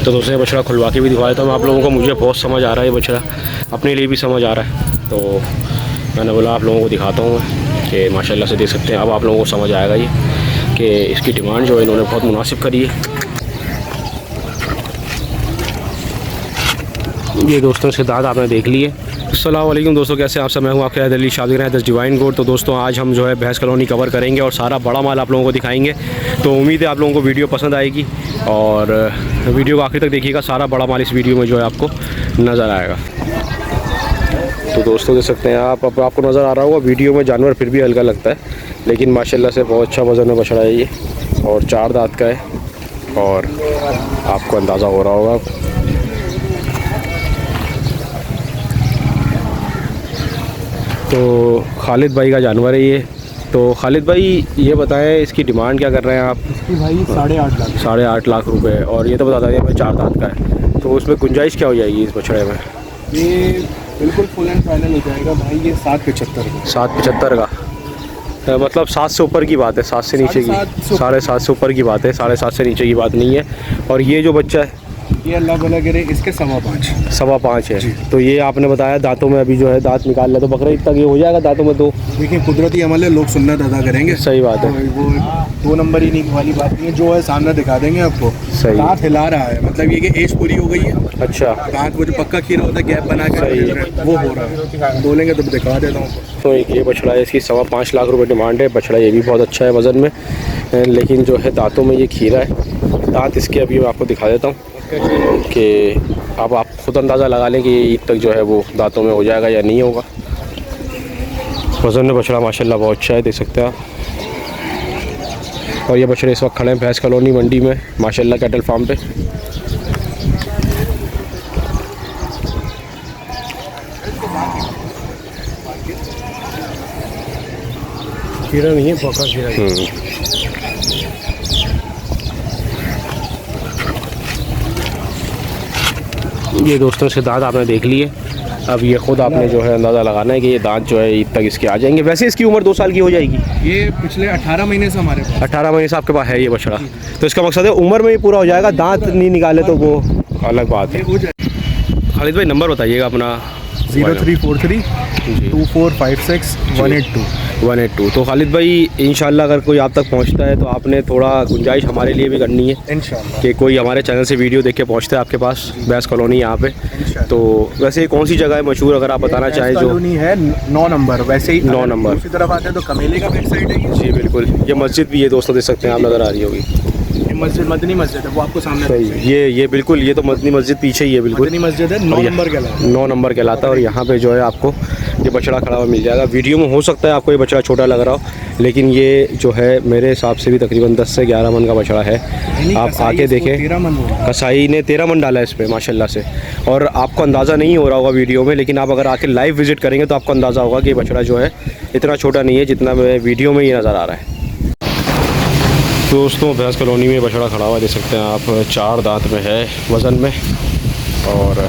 तो दोस्तों ये बछड़ा खुलवा के भी दिखा देता हूँ आप लोगों को। मुझे बहुत समझ आ रहा है ये बछड़ा, अपने लिए भी समझ आ रहा है, तो मैंने बोला आप लोगों को दिखाता हूँ कि माशाल्लाह से देख सकते हैं। अब आप लोगों को समझ आएगा ये कि इसकी डिमांड जो है इन्होंने बहुत मुनासिब करी है। ये दोस्तों इसके दांत आपने देख लिए। अस्सलाम वालेकुम दोस्तों, कैसे आप सब? मैं हूँ आपके हैदर अली, शादी रहे दस डिवाइन गोड। तो दोस्तों आज हम जो है भैंस कॉलोनी कवर करेंगे और सारा बड़ा माल आप लोगों को दिखाएंगे। तो उम्मीद है आप लोगों को वीडियो पसंद आएगी और वीडियो को आखिर तक देखिएगा। सारा बड़ा माल इस वीडियो में जो है आपको नज़र आएगा। तो दोस्तों देख सकते हैं आप, अब आपको नज़र आ रहा होगा वीडियो में जानवर फिर भी हल्का लगता है, लेकिन माशाल्लाह से बहुत अच्छा वज़न में बछड़ा है ये और 4 दांत का है और आपको अंदाज़ा हो रहा होगा। तो खालिद भाई का जानवर है ये। तो खालिद भाई ये बताएं इसकी डिमांड क्या कर रहे हैं आप? इसकी भाई 8.5 लाख 8.5 लाख रुपए। और ये तो बता दें भाई 4 दांत का है, तो उसमें गुंजाइश क्या हो जाएगी इस बछड़े में? ये बिल्कुल फुल एंड फाइनल हो जाएगा भाई। ये 7.75 का। 7.75 का मतलब 7 से ऊपर की बात है, 7 से नीचे की 7.5 से ऊपर की बात है, 7.5 से नीचे की बात नहीं है। और ये जो बच्चा है ये अल्लाह भला करे इसके 5.25 है। तो ये आपने बताया दांतों में अभी जो है दांत निकाल ले तो बकरीद तक ये हो जाएगा दांतों में 2। देखिए कुदरती अमल है, लोग सुन्नत अदा करेंगे। सही बात है, वो 2 नंबर ही नहीं वाली बात नहीं है, जो है सामने दिखा देंगे आपको। सही दांत हिला रहा है, मतलब ये कि एज पूरी हो गई है। अच्छा, दांत वो जो पक्का खीरा होता है गैप बना के वो हो रहा है, बोलेंगे तो दिखा देता हूँ। तो ये बछड़ा है, इसकी 5.25 लाख रुपए डिमांड है। बछड़ा ये भी बहुत अच्छा है वज़न में, लेकिन जो है दांतों में ये खीरा है। दांत इसके अभी मैं आपको दिखा देता हूँ कि अब आप खुद अंदाज़ा लगा लें कि ईद तक जो है वो दांतों में हो जाएगा या नहीं होगा। वज़न में बछड़ा माशाल्लाह बहुत अच्छा है, देख सकते हैं आप। और ये बछड़े इस वक्त खड़े हैं भैंस कॉलोनी मंडी में माशाल्लाह कैटल फार्म पे। खीरा नहीं है, पक्का खीरा है। ये दोस्तों इसके दांत आपने देख लिए। अब ये खुद आपने जो है अंदाज़ा लगाना है कि ये दांत जो है ईद तक इसके आ जाएंगे। वैसे इसकी उम्र 2 साल की हो जाएगी। ये पिछले 18 महीने से हमारे पास 18 महीने से आपके पास है ये बछड़ा, तो इसका मकसद है उम्र में ही पूरा हो जाएगा। दांत नहीं निकाले तो वो अलग बात है। खालिद भाई नंबर बताइएगा अपना। 0343 2456 182। तो खालिद भाई इंशाल्लाह अगर कोई आप तक पहुंचता है तो आपने थोड़ा गुंजाइश हमारे लिए भी करनी है इंशाल्लाह कि कोई हमारे चैनल से वीडियो देख के पहुंचता है आपके पास भैंस कॉलोनी यहाँ पे। तो वैसे कौन सी जगह है मशहूर, अगर आप बताना चाहें? जो कॉलोनी है 9 नंबर, वैसे ही 9 नंबर दूसरी तरफ आते हैं तो कमेले का बैक साइड है। जी बिल्कुल। ये मस्जिद भी ये दोस्तों देख सकते हैं आप, नज़र आ रही होगी। मस्जिद मदनी मस्जिद है, वो आपको सामने सही। ये बिल्कुल, ये तो मदनी मस्जिद पीछे ही है बिल्कुल। मदनी मस्जिद है, 9 नंबर कहलाता है। 9 नंबर कहलाता है। और यहाँ पे जो है आपको ये बछड़ा खड़ा हुआ मिल जाएगा। वीडियो में हो सकता है आपको ये बछड़ा छोटा लग रहा हो, लेकिन ये जो है मेरे हिसाब से भी तकरीबन 10 से 11 मन का बछड़ा है। आप आके देखें, कसाई ने 13 मन डाला है इस पर माशाल्लाह से। और आपको अंदाज़ा नहीं हो रहा होगा वीडियो में, लेकिन आप अगर आके लाइव विजिट करेंगे तो आपको अंदाज़ा होगा कि बछड़ा जो है इतना छोटा नहीं है जितना वीडियो में ही नज़र आ रहा है। दोस्तों भैंस कॉलोनी में बछड़ा खड़ा हुआ देख सकते हैं आप, 4 दांत में है वज़न में। और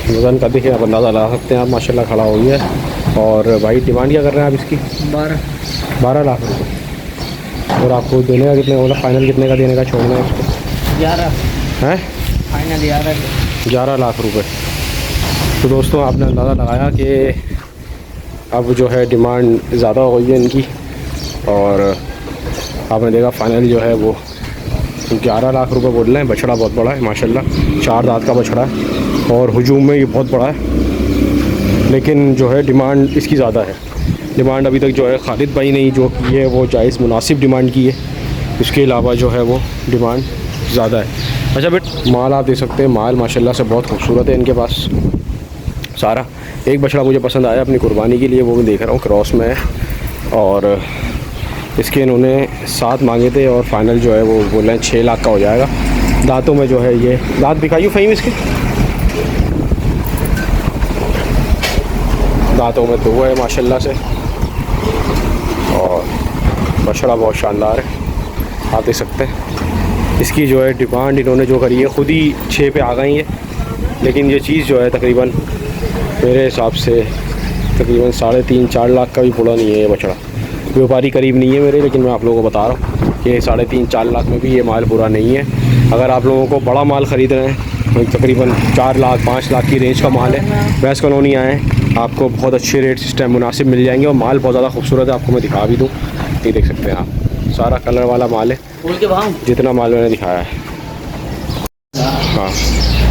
वज़न का देखिए आप अंदाज़ा लगा सकते हैं आप, माशाल्लाह खड़ा हो गया है। और भाई डिमांड क्या कर रहे हैं आप इसकी? 12 लाख रुपये। और आपको देने का कितने, मतलब फाइनल कितने का देने का छोड़ना है इसको? 11 है फाइनल 11 लाख रुपये। तो दोस्तों आपने अंदाज़ा लगाया कि अब जो है डिमांड ज़्यादा हो गई है इनकी, और आपने देखा फाइनल जो है वो 11 लाख रुपए बोल रहे हैं। बछड़ा बहुत बड़ा है माशाल्लाह, 4 दांत का बछड़ा है और हुजूम में ये बहुत बड़ा है, लेकिन जो है डिमांड इसकी ज़्यादा है। डिमांड अभी तक जो है खालिद भाई ने जो की है वो जायज़ मुनासिब डिमांड की है, इसके अलावा जो है वो डिमांड ज़्यादा है। अच्छा बेट, माल आप देख सकते हैं, माल माशाल्लाह से बहुत खूबसूरत है इनके पास सारा। एक बछड़ा मुझे पसंद आया अपनी कुर्बानी के लिए, वो मैं देख रहा हूँ, क्रॉस में है। और इसके इन्होंने 7 मांगे थे और फाइनल जो है वो बोल रहे हैं 6 लाख का हो जाएगा। दांतों में जो है ये दांत दिखाइए फ़हीम इसके, दांतों में 2 है माशाल्लाह से। और बछड़ा बहुत शानदार है, आप देख सकते हैं। इसकी जो है डिमांड इन्होंने जो करी है खुद ही 6 पे आ गई है, लेकिन ये चीज़ जो है तकरीबन मेरे हिसाब से तकरीबन 3.5-4 लाख का भी पूरा नहीं है ये बछड़ा। व्यापारी करीब नहीं है मेरे, लेकिन मैं आप लोगों को बता रहा हूँ कि 3.5-4 लाख में भी ये माल पूरा नहीं है। अगर आप लोगों को बड़ा माल ख़रीद रहे हैं, तकरीबन 4 लाख 5 लाख की रेंज का माल है, भैंस कॉलोनी आए, आपको बहुत अच्छे रेट सिस्टम मुनासिब मिल जाएंगे और माल बहुत ज़्यादा खूबसूरत है। आपको मैं दिखा भी दूँ, ये देख सकते हैं आप, सारा कलर वाला माल है जितना माल मैंने दिखाया है। हाँ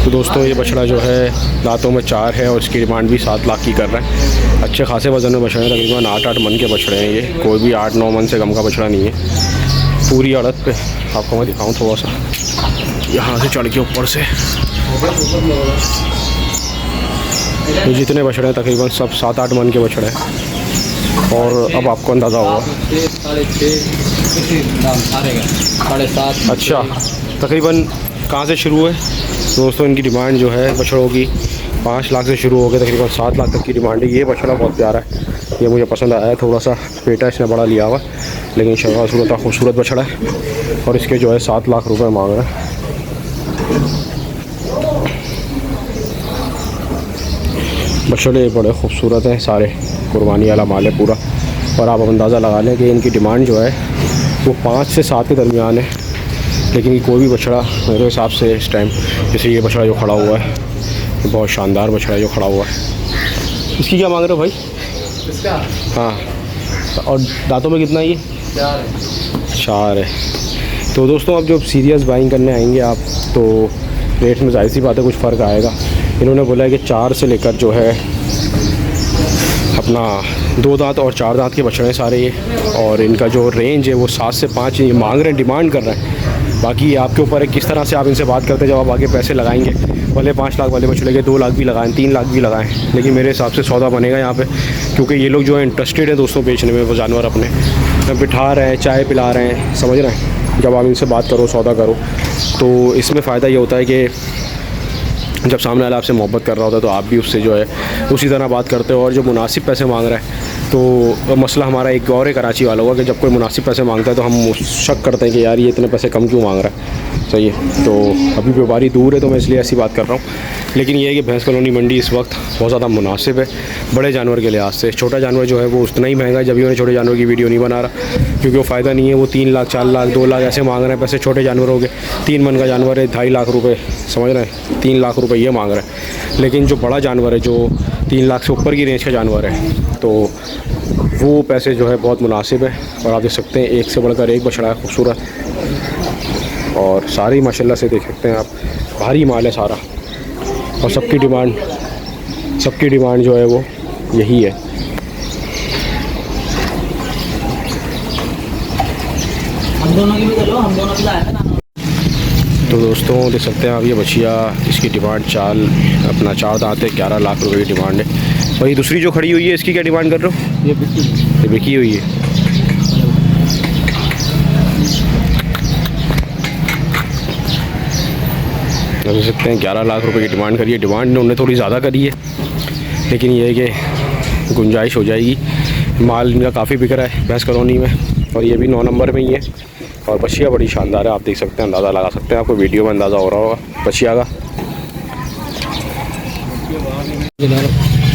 तो दोस्तों ये बछड़ा जो है दांतों में 4 है और इसकी डिमांड भी 7 लाख की कर रहा है। अच्छे खासे वज़न में बछड़े हैं, तकरीबन 8-8 मन के बछड़े हैं ये, कोई भी 8-9 मन से कम का बछड़ा नहीं है। पूरी अड़त पे आपको मैं दिखाऊं थोड़ा सा, यहाँ से चढ़ के ऊपर से तो जितने बछड़े हैं तकरीबन सब 7-8 मन के बछड़े हैं। और अब आपको अंदाज़ा होगा 7.5। अच्छा, तकरीबन कहाँ से शुरू है दोस्तों इनकी डिमांड जो है बछड़ों की 5 लाख से शुरू हो गए, तकरीबन 7 लाख तक की डिमांड है। ये बछड़ा बहुत प्यारा है, ये मुझे पसंद आया है। थोड़ा सा पेटा इसने बड़ा लिया हुआ, लेकिन शर्मा सूरत खूबसूरत बछड़ा है और इसके जो है 7 लाख रुपए मांग रहे हैं। बछड़े बड़े खूबसूरत हैं सारे, कुर्बानी वाला माल है पूरा। और आप अंदाज़ा लगा लें कि इनकी डिमांड जो है वो 5 से 7 के दरमियान है। लेकिन कोई भी बछड़ा मेरे हिसाब से इस टाइम, जैसे ये बछड़ा जो खड़ा हुआ है, ये बहुत शानदार बछड़ा है जो खड़ा हुआ है। इसकी क्या मांग रहे हो भाई? इसका? हाँ। और दांतों में कितना ये? 4 है। तो दोस्तों अब जब सीरियस बाइंग करने आएंगे आप तो रेट में जाहिर सी बात है कुछ फ़र्क आएगा। इन्होंने बोला है कि 4 से लेकर जो है अपना 2 दांत और 4 दांत के बछड़े सारे ये, और इनका जो रेंज है वो 7 से 5 ये मांग रहे हैं, डिमांड कर रहे हैं। बाकी आपके ऊपर है किस तरह से आप इनसे बात करते, जब आप आगे पैसे लगाएंगे, भले 5 लाख वाले बछड़े के 2 लाख भी लगाएं, 3 लाख भी लगाएं, लेकिन मेरे हिसाब से सौदा बनेगा यहाँ पे। क्योंकि ये लोग जो है इंटरेस्टेड है दोस्तों बेचने में, वो जानवर अपने बिठा रहे हैं, चाय पिला रहे हैं, समझ रहे हैं। जब आप इनसे बात करो, सौदा करो, तो इसमें फ़ायदा ये होता है कि जब सामने वाला आपसे मोहब्बत कर रहा होता है तो आप भी उससे जो है उसी तरह बात करते हो। और जो मुनासिब पैसे मांग रहा है तो मसला हमारा एक और है कराची वालों का, कि जब कोई मुनासिब पैसे मांगता है तो हम शक करते हैं कि यार ये इतने पैसे कम क्यों मांग रहा है। सही है, तो अभी व्यापारी दूर है तो मैं इसलिए ऐसी बात कर रहा हूँ। लेकिन ये है कि भैंस कॉलोनी मंडी इस वक्त बहुत ज़्यादा मुनासिब है बड़े जानवर के लिहाज से। छोटा जानवर जो है वो उतना ही महंगा है, जब उन्हें छोटे जानवर की वीडियो नहीं बना रहा क्योंकि वो फ़ायदा नहीं है। वो 3 लाख 4 लाख 2 लाख ऐसे मांग रहे हैं पैसे छोटे जानवरों के। 3 मन का जानवर है 2.5 लाख रुपये, समझ रहे हैं, 3 लाख रुपये ये मांग रहे हैं। लेकिन जो बड़ा जानवर है, जो 3 लाख से ऊपर की रेंज का जानवर है, तो वो पैसे जो है बहुत मुनासिब है। और आप देख सकते हैं एक से बढ़कर एक बछड़ा है खूबसूरत, और सारी माशाल्लाह से देख सकते हैं आप, भारी माल है सारा। और सबकी डिमांड जो है वो यही है। हम दोनों की भी कर लो, हम दोनों की लाया ना। तो दोस्तों देख सकते हैं आप, ये बछिया, इसकी डिमांड 4 दांत है, 11 लाख रुपए की डिमांड है। और ये दूसरी जो खड़ी हुई है इसकी क्या डिमांड कर रहे हो? ये बिकी हुई है। देख सकते हैं 11 लाख रुपए की डिमांड करी है। डिमांड ने उन्हें थोड़ी ज़्यादा करी है, लेकिन ये है कि गुंजाइश हो जाएगी। माल इनका काफ़ी बिक रहा है भैंस कॉलोनी में, और ये भी 9 नंबर में ही है। और बछिया बड़ी शानदार है, आप देख सकते हैं, अंदाज़ा लगा सकते हैं, आपको वीडियो में अंदाज़ा हो रहा होगा बछिया का।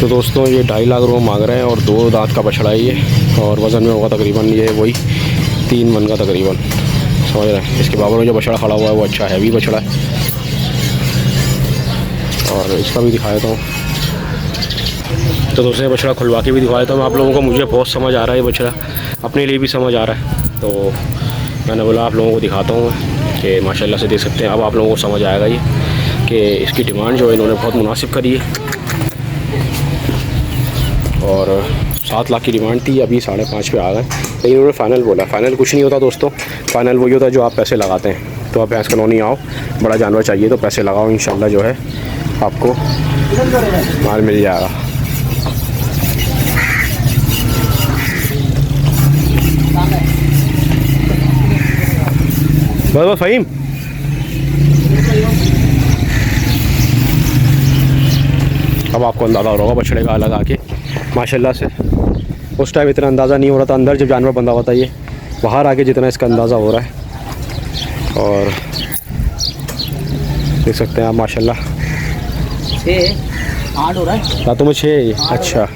तो दोस्तों ये 2.5 लाख रुपये मांग रहे हैं और 2 दांत का बछड़ा है ये, और वज़न में होगा तकरीबन ये वही 3 मन का तकरीबन, समझ रहे हैं। इसके बराबर में जो बछड़ा खड़ा हुआ है वो अच्छा हैवी बछड़ा है, और इसका भी दिखा देता हूँ। तो दोस्तों बछड़ा खुलवा के भी दिखा देता हूँ आप लोगों को। मुझे बहुत समझ आ रहा है ये बछड़ा, अपने लिए भी समझ आ रहा है, तो मैंने बोला आप लोगों को दिखाता हूँ कि माशाल्लाह से देख सकते हैं। अब आप लोगों को समझ आएगा ये कि इसकी डिमांड जो है इन्होंने बहुत मुनासिब करी है। और 7 लाख की डिमांड थी, अभी 5.5 पे आ गए, लेकिन इन्होंने फ़ाइनल बोला। फ़ाइनल कुछ नहीं होता दोस्तों, फ़ाइनल वही होता है जो आप पैसे लगाते हैं। तो आप भैंस कॉलोनी आओ, बड़ा जानवर चाहिए तो पैसे लगाओ, इंशाल्लाह जो है आपको माल मिल जाएगा। बस फ़हीम, अब आपको अंदाज़ा हो रहा होगा बछड़े का अलग आके माशाल्लाह से। उस टाइम इतना अंदाज़ा नहीं हो रहा था, अंदर जब जानवर बंधा हुआ था, ये बाहर आके जितना इसका अंदाज़ा हो रहा है। और देख सकते हैं आप माशाल्लाह 8 हो रहा है दांतों में 6 है ये। अच्छा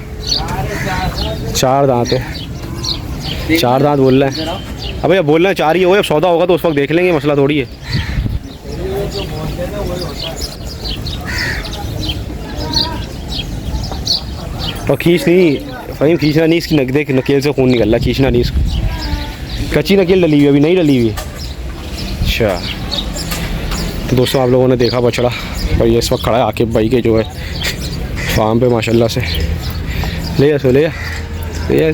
4 दांत है, 4 दांत बोल रहे हैं। अब भैया बोलना चाह रही हो, जब सौदा होगा तो उस वक्त देख लेंगे, मसला थोड़ी है। और खींच नहीं फ़हीम, खींचना नहीं इसकी, देख नकेल से खून निकल रहा, खींचना नहीं इसको। कच्ची नकेल डली हुई, अभी नहीं डली हुई। अच्छा, तो दोस्तों आप लोगों ने देखा बछड़ा, और ये इस वक्त खड़ा है आकिब भाई के जो है फार्म पे माशाल्लाह से। ले जा, ले जा, ले जा।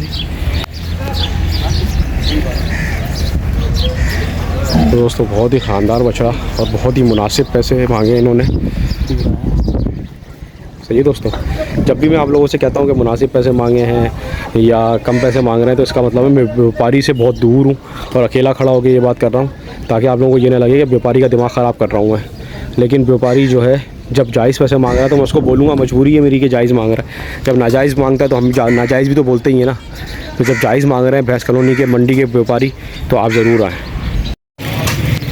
तो दोस्तों बहुत ही ख़ानदार बछड़ा और बहुत ही मुनासिब पैसे मांगे इन्होंने। सही है दोस्तों, जब भी मैं आप लोगों से कहता हूँ कि मुनासिब पैसे मांगे हैं या कम पैसे मांग रहे हैं, तो इसका मतलब है मैं व्यापारी से बहुत दूर हूँ और अकेला खड़ा होकर ये बात कर रहा हूँ, ताकि आप लोगों को ये ना लगे कि व्यापारी का दिमाग ख़राब कर रहा हूँ मैं। लेकिन व्यापारी जो है जब जायज़ पैसे मांग रहा है तो मैं उसको बोलूँगा, मजबूरी है मेरी कि जायज़ मांग रहा है। जब नाजायज़ मांगता है तो हम नाजायज़ भी तो बोलते ही हैं ना। तो जब जायज़ मांग रहे हैं भैंस कॉलोनी के मंडी के व्यापारी, तो आप ज़रूर आएँ।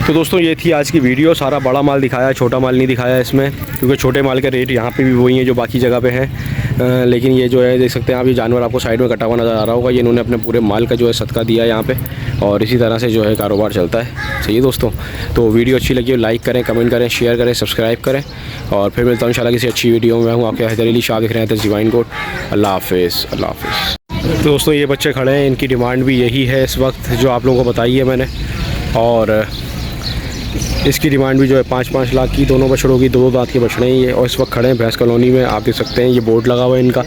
तो दोस्तों ये थी आज की वीडियो। सारा बड़ा माल दिखाया, छोटा माल नहीं दिखाया इसमें, क्योंकि छोटे माल का रेट यहाँ पे भी वही है जो बाकी जगह पे है। लेकिन ये जो है देख सकते हैं आप, ये जानवर आपको साइड में कटा हुआ नज़र आ रहा होगा, ये इन्होंने अपने पूरे माल का जो है सदका दिया यहाँ पे, और इसी तरह से जो है कारोबार चलता है। सही है दोस्तों, तो वीडियो अच्छी लगी हो लाइक करें, कमेंट करें, शेयर करें, सब्सक्राइब करें, और फिर मिलता हूँ इंशाल्लाह किसी अच्छी वीडियो में। मैं हूँ आपके हैदर अली शाह, दिख रहे हैं डिवाइन कोट। अल्लाह हाफ़िज़, अल्लाह हाफ़िज़। तो दोस्तों ये बच्चे खड़े हैं, इनकी डिमांड भी यही है इस वक्त जो आप लोगों को बताई है मैंने, और इसकी डिमांड भी जो है 5-5 लाख की, दोनों बछड़ों की, 2 दांत के बछड़े हैं ये, और इस वक्त खड़े हैं भैंस कॉलोनी में। आप देख सकते हैं ये बोर्ड लगा हुआ है इनका,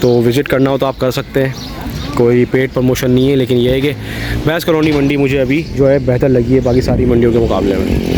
तो विज़िट करना हो तो आप कर सकते हैं, कोई पेड प्रमोशन नहीं है। लेकिन ये है कि भैंस कॉलोनी मंडी मुझे अभी जो है बेहतर लगी है बाकी सारी मंडियों के मुकाबले में।